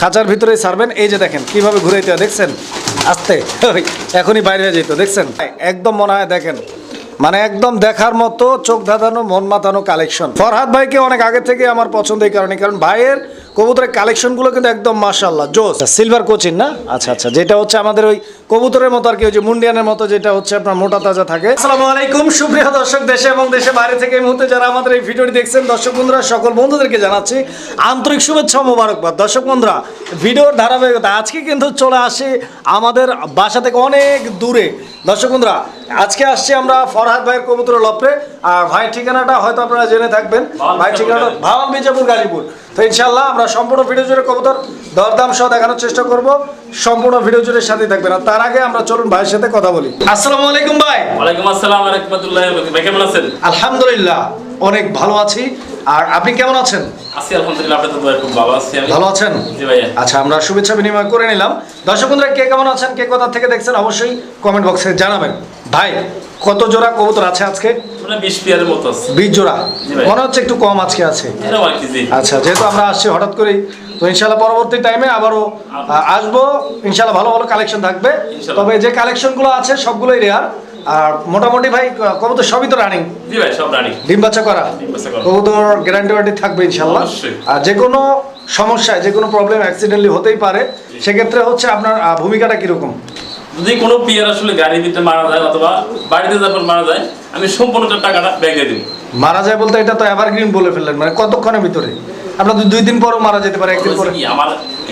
খাঁচার ভিতরেই ছাড়বেন। এই যে দেখেন কিভাবে ঘুরাইতে হয়, দেখছেন আস্তে এখনই বাইরে হয়ে যেত, দেখছেন একদম মনে হয় দেখেন মানে একদম দেখার মতো চোখ ধাঁধানো মন মাতানো কালেকশন। ফরহাদ ভাইকে অনেক আগে থেকে আমার পছন্দ এই কারণে, কারণ ভাইয়ের কবুতরের কালেকশনগুলো কিন্তু একদম মাশাআল্লাহ জোস। সিলভার কোচিন না? আচ্ছা আচ্ছা, যেটা হচ্ছে আমাদের ওই কবুতরের মতো আর কি, ওই যে মুন্ডিয়ানের মতো, যেটা হচ্ছে আপনার মোটা তাজা থাকে। আসসালামু আলাইকুম সুপ্রিয় দর্শক, দেশে এবং দেশে বাইরে থেকে এই মুহূর্তে যারা আমাদের এই ভিডিওটি দেখছেন, দর্শক বন্ধুরা সকল বন্ধুদেরকে জানাচ্ছি আন্তরিক শুভেচ্ছা ও মোবারকবাদ। দর্শক বন্ধুরা, ভিডিওর ধারাবাহিকতা আজকে কিন্তু চলে আসি আমাদের বাসা থেকে অনেক দূরে। দর্শক বন্ধুরা, আজকে আসছি আমরা ফরহাদ ভাইয়ের কবুতরের লপে। আর ভাইয়ের ঠিকানাটা হয়তো আপনারা জেনে থাকবেন, ভাইয়ের ঠিকানাটা ভাওয়াল মির্জাপুর গাজীপুর। তো ইনশাল্লাহ আমরা সম্পূর্ণ ভিডিও জুড়ে কবুতর দরদাম সহ দেখানোর চেষ্টা করব, সম্পূর্ণ ভিডিও জুড়ে সাথে থাকবেন। আর তার আগে আমরা চলুন ভাইয়ের সাথে কথা বলি। আসসালামু আলাইকুম ভাই। ওয়ালাইকুম আসসালাম ওয়া রাহমাতুল্লাহি ওয়া বারাকাতুহু। ভাই কেমন আছেন? আলহামদুলিল্লাহ অনেক ভালো আছি। আর আপনি কেমন আছেন? আছি আলহামদুলিল্লাহ, আপনাদের দোয়ায় খুব ভালো আছি আমি। ভালো আছেন? জি ভাইয়া। আচ্ছা, আমরা শুভেচ্ছা বিনিময় করে নিলাম। দর্শক বন্ধুরা, কে কেমন আছেন, কে কোথা থেকে দেখছেন অবশ্যই কমেন্ট বক্সে জানাবেন। ভাই কত জোড়া কবুতর আছে আজকে? মানে 20 পেয়ারের মতো আছে। 20 জোড়া? জি ভাই। মনে হচ্ছে একটু কম আজকে আছে। এরকম আর কি। জি আচ্ছা, যেহেতু আমরা আসছি হঠাৎ করেই, তো ইনশাল্লাহ পরবর্তী টাইমে আবারও আসবো। ইনশাল্লাহ ভালো ভালো কালেকশন থাকবে। তবে যে কালেকশনগুলো আছে সবগুলোই রেয়ার। আর মোটামুটি ভাই কবুতর সবই তো রানিং? জি ভাই, সব রানিং। ডিম বাচ্চা করা কবুতর গ্যারান্টি ওয়ারেন্টি থাকবে ইনশাল্লাহ। আর যে কোনো সমস্যায়, যে কোনো প্রবলেম অ্যাক্সিডেন্টলি হতেই পারে, সেক্ষেত্রে হচ্ছে আপনার ভূমিকাটা কিরকম? যদি কোনো পিয়ার আসলে গাড়ি দিতে মারা যায় অথবা বাড়িতে যখন মারা যায়, আমি সম্পূর্ণ টাকাটা ব্যাগ দিয়ে দিব। মারা যায় বলতে এটা তো এভারগ্রিন বলে ফেললেন, মানে কতক্ষণের ভিতরে? আপনার তো 2 দিন পরও মারা যেতে পারে, একদিন পরে। আমার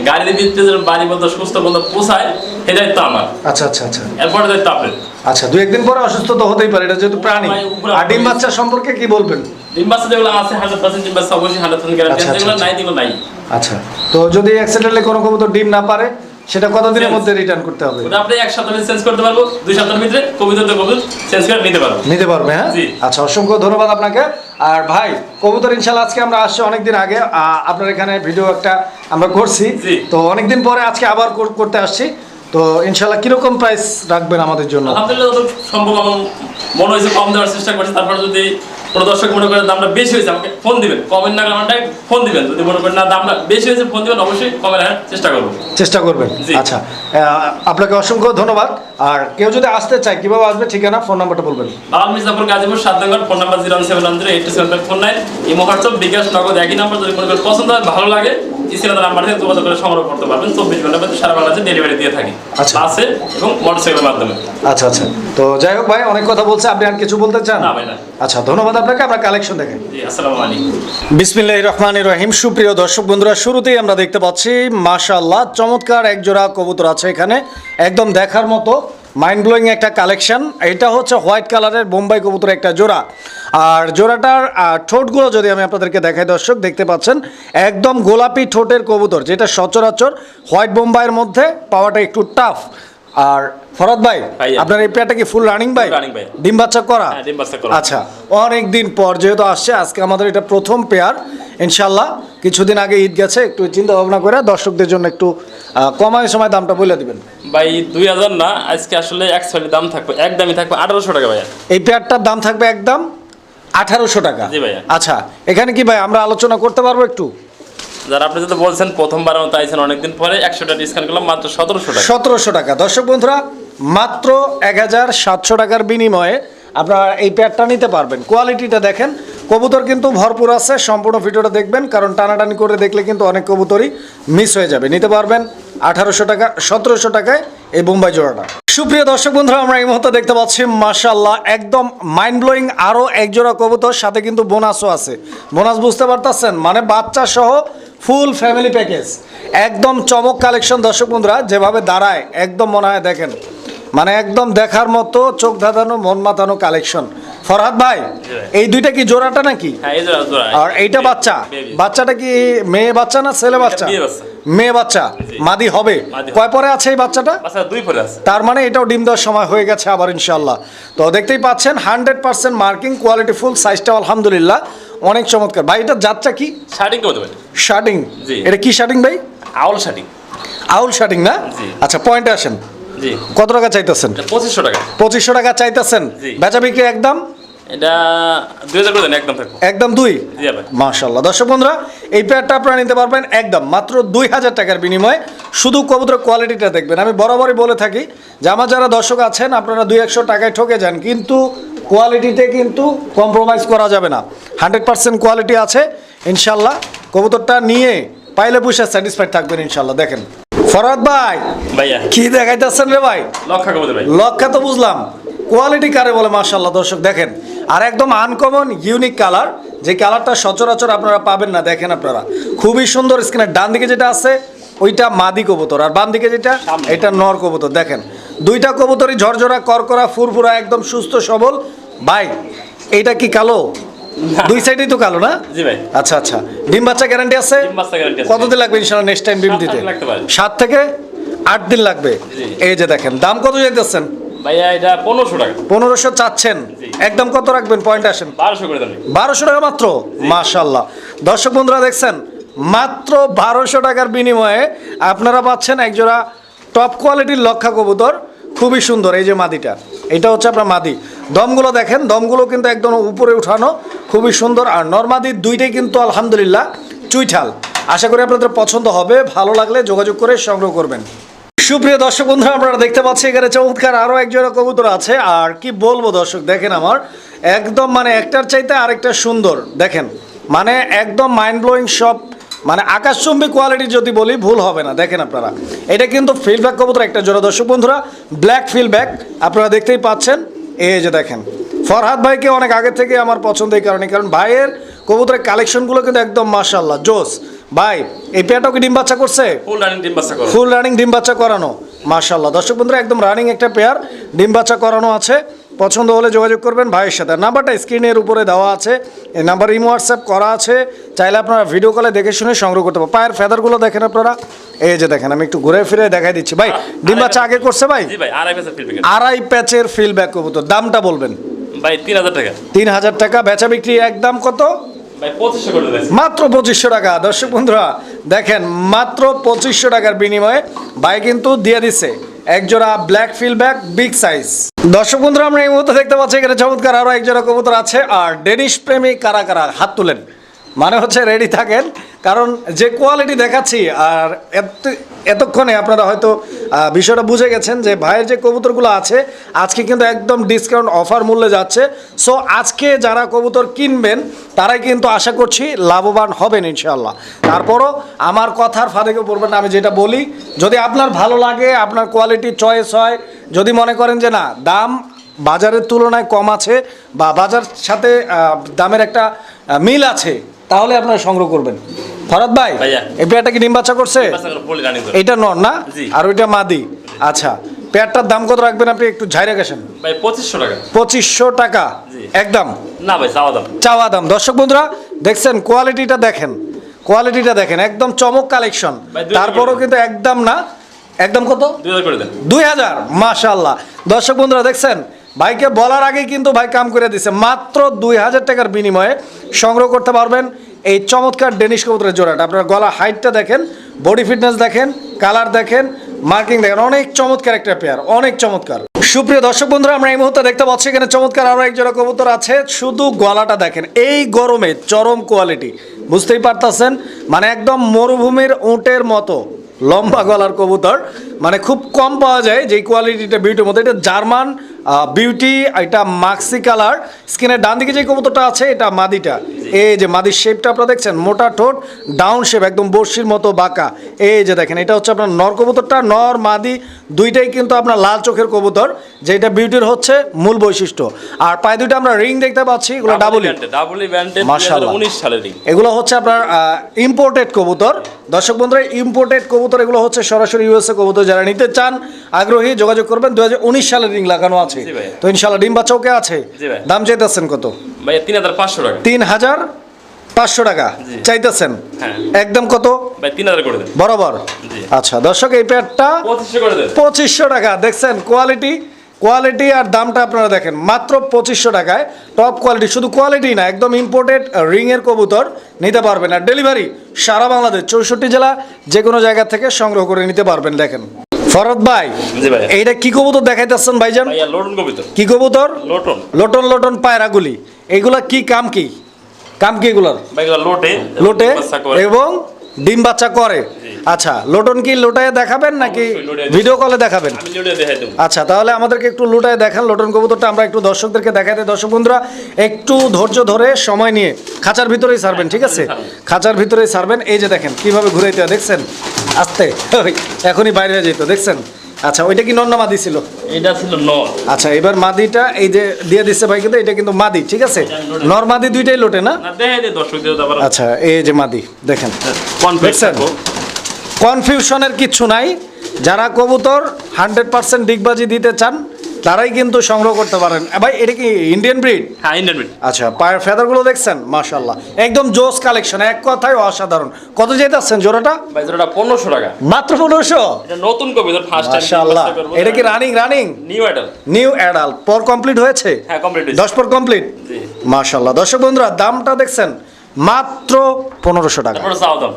গাড়িতে দিতে বাড়ি বন্ধ সুস্থ বন্ধ পোষায়, সেই দায়িত্ব আমার। আচ্ছা আচ্ছা আচ্ছা, এরপরে দায়িত্ব আপনার। আচ্ছা, 2-1 দিন পরে অসুস্থ তো হতেই পারে, এটা যেহেতু প্রাণী। আর ডিম বাচ্চা সম্পর্কে কি বলবেন? ডিম বাচ্চা যেগুলো আছে 100% ডিম বাচ্চা অবশ্যই 100% গ্যারান্টি আছে, যেগুলো নাই দিগুলো নাই। আচ্ছা, তো যদি অ্যাক্সিডেন্টলি কোনো কবুতর ডিম না পারে, সেটা কতদিনের মধ্যে রিটার্ন করতে হবে? ওটা আপনি 1 সপ্তাহে চেঞ্জ করতে পারবো, 2 সপ্তাহের ভিতরে কবুতর চেঞ্জ করে নিতে পারবো। নিতে পারবে? হ্যাঁ, আচ্ছা, অসংখ্য ধন্যবাদ আপনাকে। আর ভাই কবুতর ইনশাল্লাহ আজকে আমরা আসছি অনেকদিন আগে, আপনার এখানে ভিডিও একটা আমরা করছি, তো অনেকদিন পরে আজকে আবার করতে আসছি। তো ইনশাল্লাহ কিরকম প্রাইস রাখবেন আমাদের জন্য? আলহামদুলিল্লাহ যত সম্ভব আমার মনে হয়েছে কম দেওয়ার চেষ্টা করছি। তারপর যদি কোনো দর্শক মনে করেন দামটা বেশি হয়েছে, আমাকে ফোন দিবেন, কমেন্ট না আমারটা ফোন দিবেন। যদি মনে করেন না দামটা বেশি হয়েছে, ফোন দিবেন, অবশ্যই কমে রাখার চেষ্টা করবেন। আচ্ছা, আপনাকে অসংখ্য ধন্যবাদ। আর কেউ যদি আসতে চায় কিভাবে আসবে, ঠিকানা ফোন নাম্বারটা বলবেন? ভাওয়াল মির্জাপুর গাজীপুর 7 নম্বর, ফোন নাম্বার 01700827449। এই মুহূর্তে বিকাশ নগদ একই নাম্বার। যদি মনে করেন পছন্দ হয়, ভালো লাগে, স্ক্রিনে নাম্বার থেকে যোগাযোগ করে সংগ্রহ করতে পারবেন। 24 ঘন্টার মধ্যে সারা বাংলাদেশে ডেলিভারি দিয়ে থাকি, বাসে এবং মোটরসাইকেলের মাধ্যমে। আচ্ছা আচ্ছা, তো যাই হোক ভাই, অনেক কথা বলছে, আপনি আর কিছু বলতে চান? না ভাই না। আচ্ছা, ধন্যবাদ আপনাকে। আমরা কালেকশন দেখেন। জি, আসসালামু আলাইকুম। বিসমিল্লাহির রহমানির রহিম। সুপ্রিয় দর্শক বন্ধুরা, শুরুতেই আমরা দেখতে পাচ্ছি মাশাআল্লাহ চমৎকার এক জোড়া কবুতর আছে এখানে, একদম দেখার মতো মাইন্ড ব্লোয়িং একটা কালেকশন। এটা হচ্ছে হোয়াইট কালারের বোম্বাই কবুতর একটা জোড়া। আর জোড়াটার ঠোঁটগুলো যদি আমি আপনাদেরকে দেখাই, দর্শক দেখতে পাচ্ছেন একদম গোলাপি ঠোঁটের কবুতর, যেটা সচরাচর হোয়াইট বোম্বাইয়ের মধ্যে পাওয়াটা একটু টাফ। আর ফরহাদ ভাই, আপনার এই পেয়ারটা কি ফুল রানিং ভাই? ডিম বাচ্চা করা? আচ্ছা, অনেক দিন পর যেহেতু আসছে, আজকে আমাদের এটা প্রথম পেয়ার। ইনশাল্লাহ কিছুদিন আগে ঈদ গেছে, একটু চিন্তা ভাবনা করে দর্শকদের জন্য একটু কমায় সময় দামটা বলে দিবেন ভাই। 2000 না, আজকে আসলে অ্যাকচুয়ালি দাম থাকবে, একদমই থাকবে 1800 টাকা ভাইয়া। এই পেয়ারটার দাম থাকবে একদম 1800 টাকা? জি ভাইয়া। আচ্ছা, এখানে কি ভাই আমরা আলোচনা করতে পারবো একটু? যারা আপনি যদি বলছেন প্রথমবার মতো আইছেন অনেকদিন পরে, 100 টাকা ডিসকাউন্ট করলাম, মাত্র 1700 টাকা। 1700 টাকা। দর্শক বন্ধুরা, মাত্র 1700 টাকার বিনিময়ে আপনারা এই পেয়ারটা নিতে পারবেন। কোয়ালিটিটা দেখেন, কবুতর কিন্তু ভরপুর আছে। সম্পূর্ণ ভিডিওটা দেখবেন, কারণ টানাটানি করে দেখলে কিন্তু অনেক কবুতরই মিস হয়ে যাবে। নিতে পারবেন 1800 টাকা, 1700 টাকায় এই বোম্বাই জোড়াটা। সুপ্রিয় দর্শক বন্ধুরা, আমরা এই মুহূর্তে দেখতে পাচ্ছি মাশাআল্লাহ একদম মাইন্ড ব্লোয়িং আরও এক জোড়া কবুতর, সাথে কিন্তু বোনাসও আছে। বোনাস বুঝতে পারতেছেন, মানে বাচ্চা সহ ফুল ফ্যামিলি প্যাকেজ, একদম চমক কালেকশন। দর্শক বন্ধুরা, যেভাবে দাঁড়ায় একদম মনে হয় দেখেন মানে একদম দেখার মতো চোখ ধাঁধানো মন মাতানো কালেকশন। ফরহাদ ভাই, এই দুইটা কি জোড়াটা নাকি? হ্যাঁ, এই জোড়া। আর এইটা বাচ্চা? বাচ্চাটা কি মেয়ে বাচ্চা না ছেলে বাচ্চা? মেয়ে বাচ্চা। মাদি হবে? কয় পরে আছে এই বাচ্চাটা? 2 পরে আছে। তার মানে এটাও ডিম দেওয়ার সময় হয়ে গেছে আবার ইনশাআল্লাহ। তো দেখতেই পাচ্ছেন 100% মার্কিং, কোয়ালিটি ফুল, সাইজটাও আলহামদুলিল্লাহ অনেক চমৎকার। ভাই এটা জাতটা কি? শার্টিং করতে পারে। শার্টিং? জি। এটা কি শার্টিং ভাই? আউল শার্টিং। আউল শার্টিং না? আচ্ছা, পয়েন্টে আসেন। জি। কত টাকা চাইতেছেন? 2500 টাকা। 2500 টাকা চাইতেছেন? বেচা বিক্রি একদম এটা 2000 করে দেন, একদম থাকবো। একদম 2? জি ভাই। মাশাআল্লাহ। দর্শক বন্ধুরা, এই পেয়ারটা আপনারা নিতে পারবেন একদম মাত্র 2000 টাকার বিনিময়ে। শুধু কবুতরের কোয়ালিটিটা দেখবেন। আমি বরাবরই বলে থাকি যে আমার যারা দর্শক আছেন আপনারা 200 টাকায় ঠকে যান, কিন্তু কোয়ালিটিতে কিন্তু কম্প্রোমাইজ করা যাবে না। 100% কোয়ালিটি আছে ইনশাল্লাহ। কবুতরটা নিয়ে পাইলে পুষে স্যাটিসফাইড থাকবেন ইনশাল্লাহ। দেখেন ফরহাদ ভাই, ভাইয়া কি দেখাইতেছেন রে ভাই? লক্ষা কবুতর ভাই। লক্ষা তো বুঝলাম, কোয়ালিটি কারে বলে মাশাআল্লাহ। দর্শক দেখেন, আর একদম আনকমন ইউনিক কালার, যে কালারটা সচরাচর আপনারা পাবেন না। দেখেন আপনারা, খুবই সুন্দর। স্ক্রিনের ডান দিকে যেটা আছে ওইটা মাদি কবুতর, আর বাম দিকে যেটা এটা নর কবুতর। দেখেন দুইটা কবুতরই ঝরঝরা করকরা ফুরফুরা একদম সুস্থ সবল। ভাই এইটা কি কালো? দুই সাইডেই তো কালো না? জি ভাই। আচ্ছা আচ্ছা, ডিম বাচ্চা গ্যারান্টি আছে? ডিম বাচ্চা গ্যারান্টি আছে। কতদিন লাগবে ইনশাআল্লাহ নেক্সট টাইম ডিম দিতে? 7 থেকে 8 দিন লাগবে। জি। এই যে দেখেন, দাম কত চাইতেছেন? ভাইয়া এটা 1500 টাকা। 1500 চাচ্ছেন? জি। একদম কত রাখবেন? পয়েন্ট আসেন। 1200 করে দেন। 1200 টাকা মাত্র? মাশাআল্লাহ। দর্শক বন্ধুরা দেখছেন, মাত্র 1200 টাকার বিনিময়ে আপনারা পাচ্ছেন একজোড়া টপ কোয়ালিটির লক্ষা কবুতর। খুবই সুন্দর। এই যে মাদিটা, এটা হচ্ছে আপনার মাদি। দমগুলো দেখেন, দমগুলো কিন্তু একদম উপরে উঠানো, খুবই সুন্দর। আর নরমাদি দুইটাই কিন্তু আলহামদুলিল্লাহ চুইঠাল। আশা করি আপনাদের পছন্দ হবে। ভালো লাগলে যোগাযোগ করে সংগ্রহ করবেন। সুপ্রিয় দর্শক বন্ধুরা, আপনারা দেখতে পাচ্ছেন এখানে চমৎকার আরও একজোড়া কবুতর আছে। আর কি বলবো দর্শক, দেখেন আমার একদম মানে একটার চাইতে আরেকটা সুন্দর। দেখেন মানে একদম মাইন্ড ব্লোয়িং সব, মানে আকাশচুম্বী কোয়ালিটি যদি বলি ভুল হবে না। দেখেন আপনারা, এটা কিন্তু ফিল্ডব্যাক কবুতর একটা জোড়া। দর্শক বন্ধুরা, ব্ল্যাক ফিল্ডব্যাক আপনারা দেখতেই পাচ্ছেন। এই যে দেখেন, ফরহাদ ভাইকে অনেক আগে থেকে আমার পছন্দ এই কারণে, কারণ ভাইয়ের কবুতরের কালেকশনগুলো কিন্তু একদম মাশাআল্লাহ জোস। ভাই এই পেয়ারটাও কি ডিম বাচ্চা করছে? ফুল রানিং ডিম বাচ্চা করো। ফুল রানিং ডিম বাচ্চা করানো, মাশাআল্লাহ। দর্শক বন্ধুরা, একদম রানিং একটা পেয়ার, ডিম বাচ্চা করানো আছে। পছন্দ হলে যোগাযোগ করবেন ভাইয়ের সাথে। নাম্বারটা স্ক্রিনের উপরে দেওয়া আছে, এই নাম্বার ইমো হোয়াটসঅ্যাপ করা আছে। চাইলে আপনারা ভিডিও কলে দেখে শুনে সংগ্রহ করতে পারেন। পায়ের ফেদারগুলো দেখেন আপনারা, এই যে দেখেন, আমি একটু ঘুরে ফিরে দেখাই দিচ্ছি। ভাই ডিম বাচ্চা আগে করছে ভাই? জি ভাই, আড়াই প্যাচের ফিল্ড। আড়াই প্যাচের ফিল্ডব্যাক কবুতর। দামটা বলবেন? ভাই 3000 টাকা। 3000 টাকা। বেচা বিক্রি একদম কত? ভাই 2500 করে দেন। মাত্র 2500 টাকা। দর্শক বন্ধুরা দেখেন, মাত্র 2500 টাকার বিনিময়ে ভাই কিন্তু দিয়ে দিচ্ছে একজোড়া ব্ল্যাক ফিল্ডব্যাক বিগ সাইজ। দর্শক বন্ধুরা, আমরা এই মুহূর্তে দেখতে পাচ্ছি এখানে চমৎকার আরও একজোড়া কবুতর আছে। আর ডেনিশ প্রেমী কারা কারা হাত তুলেন, মানে হচ্ছে রেডি থাকেন, কারণ যে কোয়ালিটি দেখাচ্ছি আর এতক্ষণে আপনারা হয়তো বিষয়টা বুঝে গেছেন যে ভাইয়ের যে কবুতরগুলো আছে আজকে কিন্তু একদম ডিসকাউন্ট অফার মূল্যে যাচ্ছে। সো আজকে যারা কবুতর কিনবেন তারাই কিন্তু আশা করছি লাভবান হবেন ইনশাআল্লাহ। তারপরও আমার কথার ফাঁদে কেউ পড়বেন না। আমি যেটা বলি, যদি আপনার ভালো লাগে, আপনার কোয়ালিটি চয়েস হয়, যদি মনে করেন যে না দাম বাজারের তুলনায় কম আছে বা বাজার সাথে দামের একটা মিল আছে, তাহলে আপনারা সংগ্রহ করবেন। ফরহাদ ভাই, এই পেয়ারটা কি ডিম বাচ্চা করছে? এটা নর না? আর ওইটা মাদি। আচ্ছা, পেয়ারটার দাম কত রাখবেন আপনি? একটু ঝাইরে গেছেন। ভাই 2500 টাকা। 2500 টাকা একদম? না ভাই, চাওয়া দাম। চাওয়া দাম। দর্শক বন্ধুরা দেখছেন, কোয়ালিটিটা দেখেন, কোয়ালিটিটা দেখেন, একদম চমক কালেকশন। তারপরও কিন্তু একদম না। একদম কত? 2000 করে দেন। 2000? মাশাআল্লাহ। দর্শক বন্ধুরা দেখছেন, ভাইকে বলার আগেই কিন্তু ভাই কাম করে দিছে। মাত্র 2000 টাকার বিনিময়ে সংগ্রহ করতে পারবেন এই চমৎকার ডেনিশ কবুতরের জোড়াটা। আপনার গলা হাইটটা দেখেন, বডি ফিটনেস দেখেন, কালার দেখেন, মার্কিং দেখেন, অনেক চমৎকার একটা পেয়ার, অনেক চমৎকার। সুপ্রিয় দর্শক বন্ধুরা, আমরা এই মুহূর্তে দেখতে পাচ্ছি এখানে চমৎকার আরও এক জোড়া কবুতর আছে। শুধু গলাটা দেখেন, এই গরমে চরম কোয়ালিটি, বুঝতেই পারতেছেন, মানে একদম মরুভূমির উটের মতো লম্বা গলার কবুতর, মানে খুব কম পাওয়া যায় যে কোয়ালিটিটা বিউটির মতো। এটা জার্মান বিউটি, এটা মাক্সি কালার। স্কিনের ডান দিকে যে কবুতরটা আছে এটা মাদিটা। এই যে মাদির শেপটা আপনারা দেখছেন, মোটা ঠোঁট, ডাউন শেপ, একদম বর্ষির মতো বাঁকা। এই যে দেখেন, এটা হচ্ছে আপনার নর কবুতরটা। নর মাদি দুইটাই কিন্তু আপনার লাল চোখের কবুতর, যেটা বিউটির হচ্ছে মূল বৈশিষ্ট্য। আর পায়ে দুইটা আমরা রিং দেখতে পাচ্ছি, এগুলো ডাবল ব্যান্ডেড, মাশাআল্লাহ 19 সালের রিং। এগুলো হচ্ছে আপনার ইম্পোর্টেড কবুতর। দর্শক বন্ধুরা, ইম্পোর্টেড কবুতর এগুলো হচ্ছে সরাসরি ইউএসএ কবুতর। যারা নিতে চান আগ্রহী যোগাযোগ করবেন। 2019 সালের রিং লাগানো আছে, তো ইনশাআল্লাহ ডিম বাচ্চাও কে আছে। দাম চাইতেছেন কত? ভাই 3500 টাকা। 3500 টাকা চাইতেছেন? একদম কত? ভাই 3000 করে দেন বরাবর। আচ্ছা দর্শক, এই পেয়ারটা 2500 করে দেন। 2500 টাকা। দেখছেন কোয়ালিটি আর দামটা আপনারা দেখেন, মাত্র 2500 টাকায় টপ কোয়ালিটি। শুধু কোয়ালিটি না, একদম ইম্পোর্টেড রিংয়ের কবুতর নিতে পারবেন। আর ডেলিভারি সারা বাংলাদেশ, 64 জেলা, যে কোনো জায়গা থেকে সংগ্রহ করে নিতে পারবেন। দেখেন ফরহাদ ভাই, জি ভাই। এইটা কি কবুতর দেখাইতেছেন ভাইজান? ভাইয়া লোটন কবিতর। কি কবুতর? লোটন। লোটন লোটন পায়রাগুলি, এগুলা কি কাম কি? কাম কি এগুলার? ভাই এগুলো লোটে। লোটে বাচ্চা করে। এবং ডিম বাচ্চা করে। আচ্ছা, লোটন কি লোটায় দেখাবেন নাকি অবশ্যই লোটায় ভিডিও কলে দেখাবেন? আমি লোটে দেখাই দেবো। আচ্ছা, তাহলে আমাদেরকে একটু লুটায় দেখান লোটন কবুতরটা, আমরা একটু দর্শকদেরকে দেখাই দিই। দর্শক বন্ধুরা একটু ধৈর্য ধরে সময় নিয়ে খাঁচার ভিতরেই ছাড়বেন, ঠিক আছে? খাঁচার ভিতরেই ছাড়বেন। এই যে দেখেন কিভাবে ঘুরাইতে হয়, দেখছেন? আস্তে, ওই, এখনই বাইরে হয়ে যেত, দেখছেন? আচ্ছা, ওইটা কি নন্না মাদি ছিল? এটা ছিল নর। আচ্ছা, এবার মাদিটা এই যে দিয়ে দিচ্ছে ভাই, কিন্তু এটা কিন্তু মাদি, ঠিক আছে? নর মাদি দুইটাই লোটে না? না দেখাই দে দর্শকদের আবার। আচ্ছা, এই যে মাদি দেখেন, কনফিউজ দেখছেন? থাকো। কনফিউশনের কিচ্ছু নাই। যারা কবুতর 100% ডিগবাজি দিতে চান তারাই কিন্তু সংগ্রহ করতে পারেন। ভাই এটা কি ইন্ডিয়ান ব্রিড? হ্যাঁ ইন্ডিয়ান ব্রিড। আচ্ছা, পায়ের ফেদারগুলো দেখছেন? মাশাআল্লাহ, একদম জোস কালেকশন, এক কথায় অসাধারণ। কত যেতেছেন জোড়াটা? ভাই জোড়াটা 1500 টাকা। মাত্র 1500? এটা নতুন কবিতর ফার্স্ট টাইম। মাশাআল্লাহ, এটা কি running? New adult. New adult পর কমপ্লিট হয়েছে? হ্যাঁ কমপ্লিট হয়েছে। 10 পর কমপ্লিট। জি। মাশাআল্লাহ, দর্শক বন্ধুরা দামটা দেখছেন মাত্র 1500 টাকা। তারপরে চাও দাম।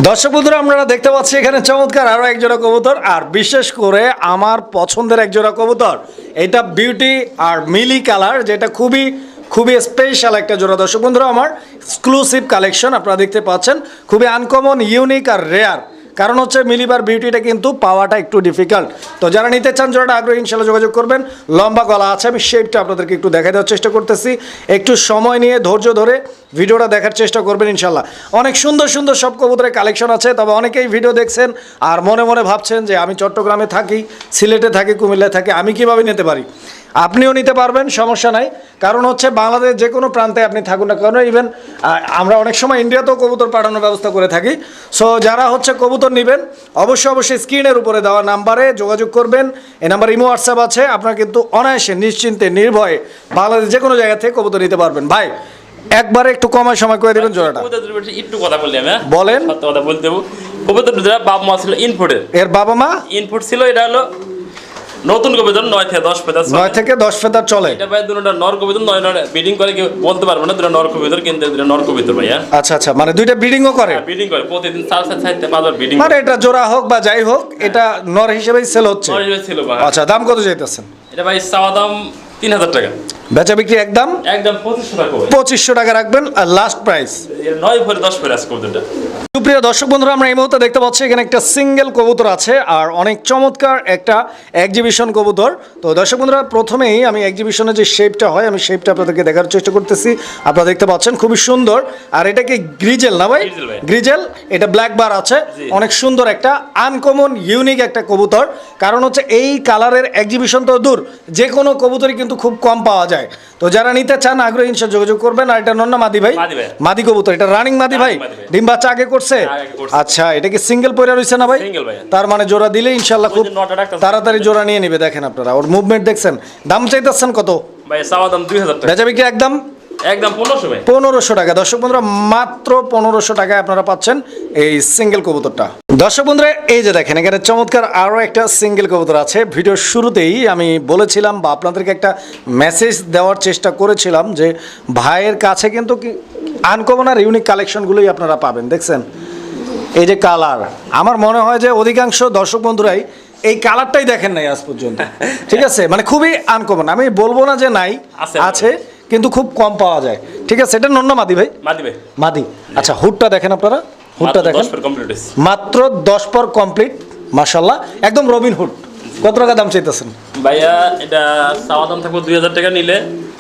দর্শক বন্ধুরা আপনারা দেখতে পাচ্ছি এখানে চমৎকার আরো এক জোড়া কবুতর, আর বিশেষ করে আমার পছন্দের এক জোড়া কবুতর। এটা বিউটি আর মিলি কালার, যেটা খুবই খুবই স্পেশাল একটা জোড়া। দর্শক বন্ধুরা আমার এক্সক্লুসিভ কালেকশন আপনারা দেখতে পাচ্ছেন, খুবই আনকমন, ইউনিক আর রেয়ার। কারণ হচ্ছে মিলিবার বিউটিটা কিন্তু পাওয়াটা একটু ডিফিকাল্ট। তো যারা নিতে চান জোড়াটা আগ্রহী ইনশাল্লাহ যোগাযোগ করবেন। লম্বা গলা আছে, আমি শেপটা আপনাদেরকে একটু দেখাই দেওয়ার চেষ্টা করতেছি। একটু সময় নিয়ে ধৈর্য ধরে ভিডিওটা দেখার চেষ্টা করবেন ইনশাল্লাহ। অনেক সুন্দর সুন্দর সব কবুতরের কালেকশন আছে। তবে অনেকেই ভিডিও দেখছেন আর মনে মনে ভাবছেন যে আমি চট্টগ্রামে থাকি, সিলেটে থাকি, কুমিল্লায় থাকি, আমি কিভাবে নিতে পারি? আপনিও নিতে পারবেন, সমস্যা নাই। কারণ হচ্ছে বাংলাদেশ যে কোনো প্রান্তে আপনি থাকুন না কেন, ইভেন আমরা অনেক সময় ইন্ডিয়াতেও কবুতর পাঠানোর ব্যবস্থা করে থাকি। সো যারা হচ্ছে কবুতর নেবেন অবশ্যই স্ক্রিনের উপরে দেওয়া নাম্বারে যোগাযোগ করবেন। এই নাম্বার ইমো হোয়াটসঅ্যাপ আছে, আপনারা কিন্তু অনায়াসে নিশ্চিন্তে নির্ভয়ে বাংলাদেশ যে কোনো জায়গা থেকে কবুতর নিতে পারবেন। ভাই একবারে একটু কমায় সময় করে দেবেন জোড়াটা। একটু কথা বললি আমি। বলেন। সত্য কথা বলতে দেবো। কবিতর দুটা বাবা মা ছিল ইনপুটের। এর বাবা মা ইনপুট ছিল, এটা হলো নতুন কবিতর 9 থেকে 10 ফেদার। 9 থেকে 10 ফেদার চলে। এটা ভাই দুটোটা নর কবিতর, 9 ব্রিডিং করে কেউ বলতে পারবে না দুটো নর কবিতর, কিন্তু দুটো নর কবিতর ভাইয়া। আচ্ছা আচ্ছা, মানে দুইটা ব্রিডিংও করে? ব্রিডিং করে প্রতিদিন 4-5 ব্রিডিং মানে এটা জোড়া হোক বা যাই হোক এটা নর হিসেবেই সেল হচ্ছে। নর হিসেবে ছিল ভাই। আচ্ছা, দাম কত চাইতেছেন? এটা ভাই চাওয়া দাম 3000 টাকা। বেচা বিক্রি একদম একদম 2500 টাকা ভাই। 2500 টাকা রাখবেন আর লাস্ট প্রাইস। 9 ভরে 10 ভরে আছে কবিতরটা। সুপ্রিয় দর্শক বন্ধুরা আমরা এই মুহূর্তে দেখতে পাচ্ছি এখানে একটা সিঙ্গেল কবুতর আছে আর অনেক চমৎকার একটা এক্সিবিশন কবুতর। তো দর্শক বন্ধুরা প্রথমেই আমি এক্সিবিশনের যে শেপটা হয় আমি শেপটা আপনাদেরকে দেখার চেষ্টা করতেছি। আপনারা দেখতে পাচ্ছেন খুবই সুন্দর। আর এটা কি গ্রিজেল না ভাই? গ্রিজেল ভাই। গ্রিজেল, এটা ব্ল্যাক বার আছে। জি। অনেক সুন্দর একটা আনকমন ইউনিক একটা কবুতর। কারণ হচ্ছে এই কালারের এক্সিবিশন তো দূর, যে কোনো কবুতরই কিন্তু খুব কম পাওয়া যায়। তো যারা নিতে চান আগ্রহী ইনশাআল্লাহ যোগাযোগ করবেন। আর এটা নন্না মাদি ভাই? মাদি ভাই। মাদি কবুতর, এটা রানিং মাদি ভাই? মাদি ভাই। ডিম বাচ্চা আগে করছে? আগে করছে। আচ্ছা, এটা কি সিঙ্গেল পয়রা রইছে না ভাই? সিঙ্গেল ভাই। তার মানে জোড়া দিলে ইনশাআল্লাহ খুব ওই যে নটা ডাক্তার- তাড়াতাড়ি জোড়া নিয়ে নেবে। দেখেন আপনারা ওর মুভমেন্ট দেখছেন। দাম চাইতেছেন কত? ভাই চাওয়া দাম 2000 টাকা। বেচা বিক্রি একদম একদম 1500 ভাই। 1500 টাকা। দর্শক বন্ধুরা মাত্র 1500 টাকায় আপনারা পাচ্ছেন এই সিঙ্গেল কবুতরটা। দর্শক বন্ধুরা এই যে দেখেন এখানে চমৎকার আরও একটা সিঙ্গেল কবুতর আছে। ভিডিওর শুরুতেই আমি বলেছিলাম বা আপনাদেরকে একটা মেসেজ দেওয়ার চেষ্টা করেছিলাম যে ভাইয়ের কাছে কিন্তু আনকমন আর ইউনিক কালেকশনগুলোই আপনারা পাবেন। দেখছেন এই যে কালার, আমার মনে হয় যে অধিকাংশ দর্শক বন্ধুরাই এই কালারটাই দেখেন নাই আজ পর্যন্ত। ঠিক আছে, মানে খুবই আনকমন। আমি বলবো না যে নাই, আছে। আছে কিন্তু খুব কম পাওয়া যায়। ঠিক আছে, এটা নন্না মাদি ভাই? মাদি ভাই। মাদি। আচ্ছা, হুডটা দেখেন আপনারা, হুডটা মাত্র দেখেন 10 ভরে কমপ্লিট হয়েছে। মাত্র 10 পর কমপ্লিট। মাশাআল্লাহ, একদম রবিন হুড। কত টাকা দাম চাইতেছেন? ভাইয়া এটা চাওয়া দাম থাকবে 2000 টাকা, নিলে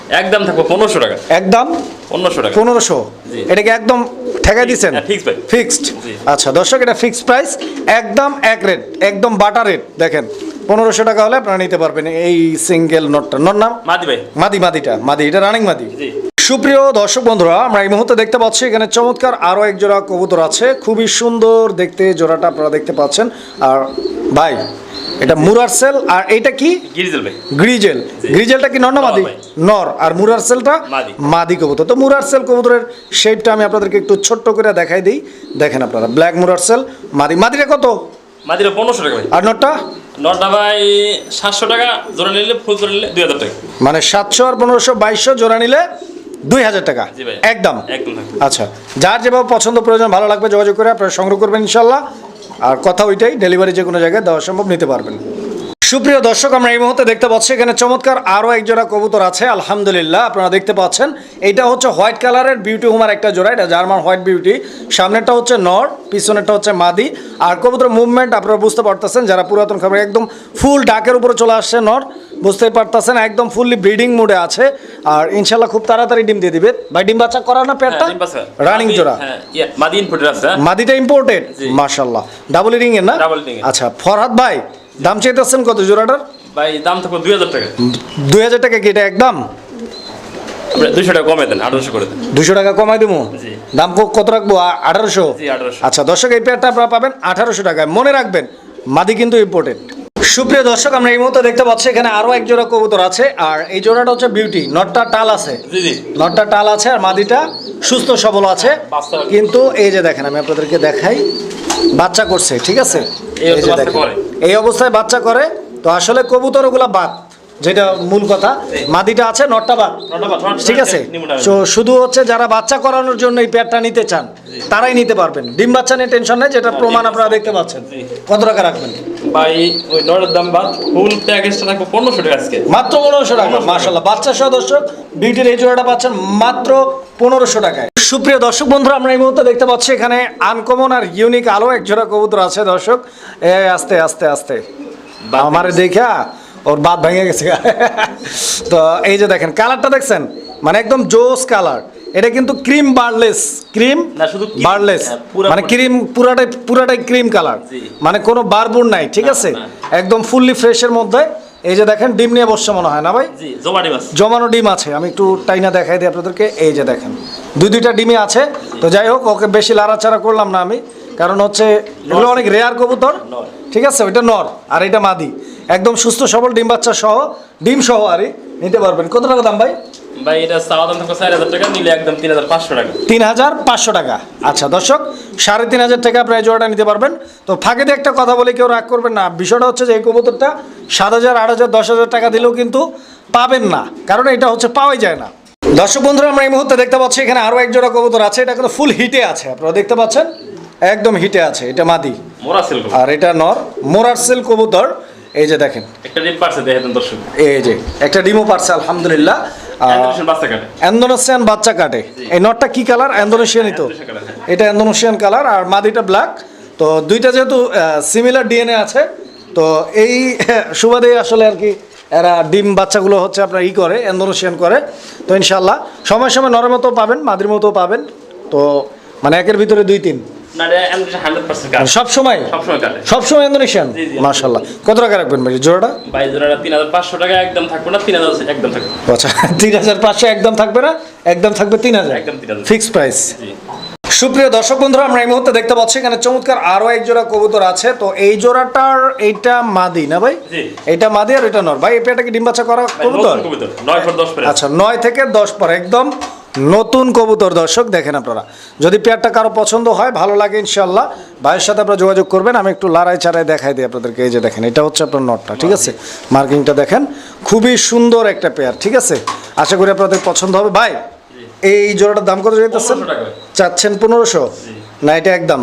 একদম থাকবে 1500 টাকা। একদম 1500 টাকা। 1500। জি। এটাকে একদম ঠেকাই দিচ্ছেন? হ্যাঁ, fixed ভাই। ফিক্সড। জি। আচ্ছা দর্শক, এটা ফিক্সড প্রাইস, একদম এক রেট, একদম বাটার রেট। দেখেন 1500 টাকা হলে আপনারা নিতে পারবেন এই সিঙ্গেল নটটা। নর নাম মাদি ভাই। মাদিটা মাদি, এটা রানিং মাদি। জি। সুপ্রিয় দর্শক বন্ধুরা আমরা এই মুহূর্তে দেখতে পাচ্ছি এখানে চমৎকার আরও এক জোড়া কবুতর আছে। খুবই সুন্দর দেখতে জোড়াটা আপনারা দেখতে পাচ্ছেন। আর ভাই এটা মুরারসেল আর এটা কি? গ্রিজেল ভাই। গ্রিজেল। গ্রিজেলটা কি নর না মাদি? নর ভাই। নর। আর মুরারসেলটা মাদি। মাদি কবুতর। তো মুরারসেল কবুতরের শেপটা আমি আপনাদেরকে একটু ছোট্ট করে দেখাই দিই। দেখেন আপনারা ব্ল্যাক মুরারসেল মাদি। মাদিটা কত? মাদিরা 1500 টাকা ভাই। আর নরটা? নটা ভাই 700 টাকা জোড়া নিলে, ফুল জোড়া নিলে 2000 টাকা। মানে 700 আর 1500 2200 জোড়া নিলে 2000 টাকা জি ভাই। একদম। একদম থাকবে। আচ্ছা, যার যেভাবে পছন্দ প্রয়োজন ভালো লাগবে যোগাযোগ করে আপনারা সংগ্রহ করবেন ইনশাল্লাহ। আর কথা ওইটাই, ডেলিভারি যে কোনো জায়গায় দেওয়া সম্ভব, নিতে পারবেন। সুপ্রিয় দর্শক, আমরা এই মুহূর্তে দেখতে পাচ্ছি এখানে চমৎকার আরও এক জোড়া কবুতর আছে আলহামদুলিল্লাহ। আপনারা দেখতে পাচ্ছেন এটা হচ্ছে হোয়াইট কালারের বিউটি হুমার একটা জোড়া, এটা জার্মান হোয়াইট বিউটি। সামনেরটা হচ্ছে নর, পিছনেরটা হচ্ছে মাদি। আর কবুতর মুভমেন্ট আপনারা বুঝতে পারতেছেন, যারা পুরাতন খাবার একদম ফুল ডাকের উপরে চলে আসছে নর, বুঝতেই পারতেছেন একদম ফুললি ব্রিডিং মুডে আছে। আর ইনশাল্লাহ খুব তাড়াতাড়ি ডিম দিয়ে দিবে ভাই। ডিম বাচ্চা করা না পেটটা? রানিং জোড়া, মাদি ইম্পোর্টেড আছে। মাদিটা ইম্পোর্টেড, মাশাআল্লাহ। ডাবল রিং এর না? Double ring. আচ্ছা, ফরহাদ ভাই দাম চাইতেছেন কত জোড়াটার? ভাই দাম থাকবে 2000 টাকা। 2000 টাকা কি এটা একদম? 200 টাকা কমে দেন, 1800 করে দেন। 200 টাকা কমাই দেবো। জি। দাম কত রাখবো? 1800। জি 1800। আচ্ছা দর্শক, এই পেয়ারটা আপনারা পাবেন 1800 টাকায়। মনে রাখবেন মাদি কিন্তু ইম্পোর্টেড। সুপ্রিয় দর্শক, আমরা এই মুহূর্তে দেখতে পাচ্ছি এখানে আরো এক জোড়া কবুতর আছে। আর এই জোড়াটা হচ্ছে বিউটি, নটটা টাল আছে। জি জি। নটটা টাল আছে আর মাদিটা সুস্থ সবল আছে। কিন্তু এই যে দেখেন, আমি আপনাদেরকে দেখাই, বাচ্চা করছে, ঠিক আছে? এই যে দেখেন, এই অবস্থায় বাচ্চা করে। তো আসলে কবুতর ওগুলা বাদ, যেটা মূল কথা। মাদিটা আছে, নটটা বাদ, ঠিক আছে? তো শুধু হচ্ছে যারা বাচ্চা করানোর জন্য এই পেয়ারটা নিতে চান তারাই নিতে পারবেন। ডিম বাচ্চা নিয়ে টেনশন নেই, যেটা প্রমাণ আপনারা দেখতে পাচ্ছেন। কত টাকা রাখবেন ভাই? ওই নরের দাম বাদ ফুল প্যাকেজটা থাকবে 1500 টাকা আজকে। মাত্র 1500 টাকা। মাশাআল্লাহ, বাচ্চা সহ দর্শক বিউটির এই জোড়াটা পাচ্ছেন মাত্র 1500 টাকায়। সুপ্রিয় দর্শক বন্ধুরা, আমরা এই মুহূর্তে দেখতে পাচ্ছি এখানে আনকমন আর ইউনিক আলো এক জোড়া কবুতর আছে দর্শক। আস্তে আস্তে আস্তে আমার দেখা ওর বাদ ভেঙে গেছে। তো এই যে দেখেন কালারটা দেখছেন, মানে একদম জোস কালার। এটা কিন্তু ক্রিম বার্লেস, ক্রিম না শুধু বার্লেস, মানে ক্রিম পুরাটাই ক্রিম কালার, মানে কোনো বারবুর নাই, ঠিক আছে? একদম ফুললি ফ্রেশের মধ্যে। এই যে দেখেন ডিম নিয়ে বসছে মনে হয় না ভাই? জি, জমা ডিম আছে, জমানো ডিম আছে। আমি একটু টাইনা দেখাই দিই আপনাদেরকে। এই যে দেখেন দুইটা ডিমই আছে। তো যাই হোক, ওকে বেশি লাড়াচাড়া করলাম না আমি, কারণ হচ্ছে এগুলো অনেক রেয়ার কবুতর, ঠিক আছে? ওইটা নর আর এটা মাদি, একদম সুস্থ সবল ডিম বাচ্চা সহ, ডিম সহ আরই নিতে পারবেন। কত টাকা দাম ভাই? ভাই এটা চাওয়া দাম থাকবে 4000 টাকা, নিলে একদম 3500 টাকা। 3500 টাকা। আচ্ছা দর্শক, 3500 টাকা আপনার এই জোড়াটা নিতে পারবেন। তো ফাঁকে দিয়ে একটা কথা বলে কেউ রাগ করবেন না, বিষয়টা হচ্ছে যে এই কবুতরটা 7000, 8000, 10000 টাকা দিলেও কিন্তু পাবেন না, কারণ এটা হচ্ছে পাওয়াই যায় না। দর্শক বন্ধুরা, আমরা এই মুহূর্তে দেখতে পাচ্ছি এখানে আরো এক জোড়া কবুতর আছে। এটা কিন্তু ফুল হিটে আছে, আপনারা দেখতে পাচ্ছেন একদম হিটে আছে। এটা মাদি আর এটা নর, মোরার সেল কবুতর। এই যে দেখেন একটা ডিম পারছে, দেখেন দর্শক, এই যে একটা ডিমও পারছে আলহামদুলিল্লাহ। ইন্দোনেশিয়ান বাচ্চা কাটে। এই নটটা কি কালার? ইন্দোনেশিয়ানই তো, এটা ইন্দোনেশিয়ান কালার আর মাদিটা ব্ল্যাক। তো দুইটা যেহেতু সিমিলার ডিএনএ আছে, তো এই সুবাদে আসলে আর কি এরা ডিম বাচ্চাগুলো হচ্ছে আপনার করে ইন্দোনেশিয়ান করে। তো ইনশাল্লাহ সময় সময় নরের মতো পাবেন, মাদির মতো পাবেন। তো মানে একের ভিতরে 2-3 সবসময় ইন্দোনেশিয়ান। মাশাআল্লাহ, কত টাকা রাখবেন ভাই জোড়াটা? ভাই জোড়াটা 3500 টাকা একদম থাকবে না, 3000 একদম থাকবে। আচ্ছা, 3500 একদম থাকবে না, একদম থাকবে 3000, একদম 3000 ফিক্স প্রাইস। সুপ্রিয় দর্শক বন্ধুরা, আমরা এই মুহূর্তে দেখতে পাচ্ছি এখানে চমৎকার আরো এক জোড়া কবুতর আছে। তো এই জোড়াটার এইটা মাদি না ভাই? এইটা মাদি আর এটা নর। ভাই এই পেয়ারটা কি ডিম বাচ্চা করা কবুতর? 9 পর 10 আচ্ছা, 9 থেকে 10 পর একদম নতুন কবুতর। দর্শক দেখেন আপনারা, যদি পেয়ারটা কারো পছন্দ হয়, ভালো লাগে, ইনশাল্লাহ ভাইয়ের সাথে আপনারা যোগাযোগ করবেন। আমি একটু লাড়াই চাড়াই দেখাই দিই আপনাদেরকে। এই যে দেখেন, এটা হচ্ছে আপনার নটটা, ঠিক আছে? মার্কিংটা দেখেন, খুবই সুন্দর একটা পেয়ার, ঠিক আছে? আশা করি আপনাদের পছন্দ হবে। ভাই এই জোড়াটার দাম কত চাইতেছেন? চাচ্ছেন 1500 না? এটা একদম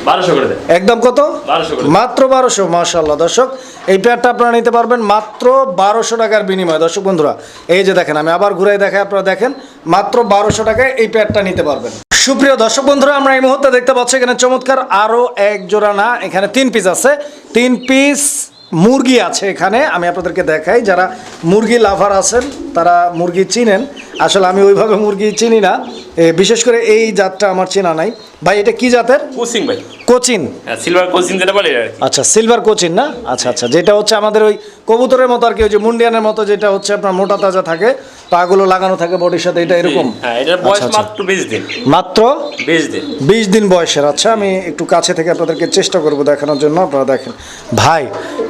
1200 করে দেন। একদম কত? 1200 করে, মাত্র 1200। মাশাআল্লাহ দর্শক, এই পেয়ারটা আপনারা নিতে পারবেন মাত্র 1200 টাকার বিনিময়ে। দর্শক বন্ধুরা, এই যে দেখেন, আমি আবার ঘুরে দেখাই, আপনারা দেখেন মাত্র 1200 টাকায় এই পেয়ারটা নিতে পারবেন। সুপ্রিয় দর্শক বন্ধুরা, আমরা এই মুহূর্তে দেখতে পাচ্ছি এখানে চমৎকার আরো এক জোড়া, না এখানে 3 পিস আছে, 3 পিস মুরগি আছে এখানে। আমি আপনাদেরকে দেখাই, যারা মুরগি লাভার আছেন তারা মুরগি চিনেন। আসলে আমি ওইভাবে মুরগি চিনি না, বিশেষ করে এই জাতটা আমার চেনা নাই। ভাই এটা কি জাতের? কোচিং ভাই, কোচিন, সিলভার কোচিং যেটা বলে। আচ্ছা, সিলভার কোচিন না? আচ্ছা আচ্ছা, যেটা হচ্ছে আমাদের ওই কবুতরের মতো আর কি, ওই যে মুন্ডিয়ানের মতো, যেটা হচ্ছে আপনার মোটা তাজা থাকে, পাগুলো লাগানো থাকে বডির সাথে, এটা এরকম। হ্যাঁ, এটার বয়স মাত্র 20 দিন। মাত্র 20 দিন, 20 দিন বয়সের। আচ্ছা, আমি একটু কাছে থেকে আপনাদেরকে চেষ্টা করব দেখানোর জন্য। আপনারা দেখেন ভাই,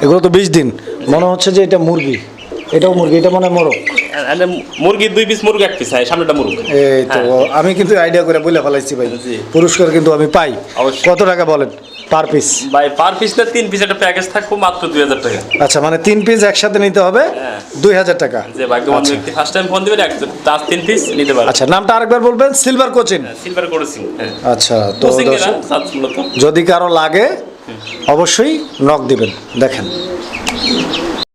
এগুলো তো 20 দিন, মনে হচ্ছে যে এটা মুরগি, এটাও মুরগি, এটা মনে হয় মোরগ। মুরগি 2 পিস, মুরগি 1 পিস, সামনেটা মুরগ। এই তো আমি কিন্তু আইডিয়া করে বলে ফেলাইছি ভাই, পুরস্কার কিন্তু আমি পাই। কত টাকা বলেন পার পিস? ভাই পার পিস না, 3 পিস একটা প্যাকেজ থাকবে মাত্র 2000 টাকা। আচ্ছা, মানে 3 পিস একসাথে নিতে হবে 2000 টাকা। যে ভাগ্যবান ব্যক্তি ফার্স্ট টাইম ফোন দিবেন, একদম 3 পিস নিতে পারবে। আচ্ছা, নামটা আরেকবার বলবেন? Silver Coaching. Silver Coaching. আচ্ছা, তো যদি কারো লাগে অবশ্যই নক দিবেন। দেখেন